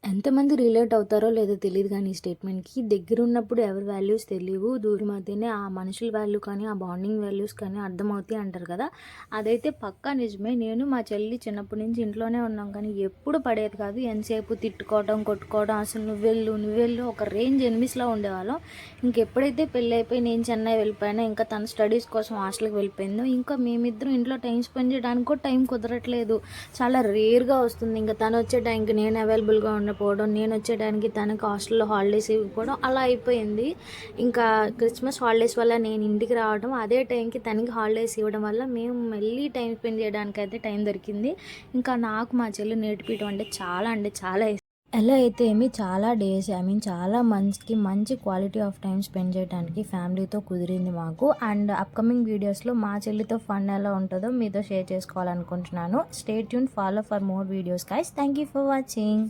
ఎంతమంది రిలేట్ అవుతారో లేదో తెలీదు కానీ ఈ స్టేట్మెంట్‌కి. దగ్గరున్నప్పుడు ఎవరి వాల్యూస్ తెలీవు. దూరం అయితేనే ఆ మనుషుల వాల్యూ కానీ, ఆ బాండింగ్ వాల్యూస్ కానీ అర్థమవుతాయి అంటారు కదా! అదైతే పక్కా నిజమే. నేను మా చెల్లి చిన్నప్పటి నుంచి ఇంట్లోనే ఉన్నాం కానీ ఎప్పుడు పడేది కాదు. ఎంతసేపు తిట్టుకోవడం, కొట్టుకోవడం, అసలు నువ్వెళ్ళు, నువ్వెళ్ళు ఒక రేంజ్ ఎనిమీస్‌లా ఉండేవాళ్ళం. ఇంకెప్పుడైతే పెళ్ళైపోయి నేను చెన్నై వెళ్ళిపోయానో, ఇంకా తన స్టడీస్ కోసం హాస్టల్‌కి వెళ్ళిపోయిందో, ఇంకా మేమిద్దరం ఇంట్లో టైం స్పెండ్ చేయడానికి కూడా టైం కుదరట్లేదు. చాలా రేర్‌గా వస్తుంది. ఇంక తనొచ్చే టైంకి నేను అవైలబుల్‌గా ఉండకపోవడం, నేనొచ్చే టైంకి తనకి హాస్టల్‌లో హాలిడేస్ ఇవ్వకపోవడం అలా అయిపోయింది. ఇంకా క్రిస్మస్ హాలిడేస్ వల్ల నేను ఇంటికి రావడం, అదే టైంకి తనకి హాలిడేస్ ఇవ్వడం వల్ల మేము మళ్ళీ టైం స్పెండ్ చేయడానికైతే టైం దొరికింది. ఇంకా నాకు మా చెల్లి నేర్పియడం అంటే చాలా ఇష్టం. ఎలా అయితే చాలా డేస్ చాలా మంత్స్‌కి మంచి క్వాలిటీ ఆఫ్ టైమ్ స్పెండ్ చేయడానికి ఫ్యామిలీతో కుదిరింది మాకు. అండ్ అప్‌కమింగ్ వీడియోస్‌లో మా చెల్లితో ఫన్ ఎలా ఉంటదో మీతో షేర్ చేసుకోవాలనుకుంటున్నాను. Stay tuned, follow for more videos guys. Thank you for watching.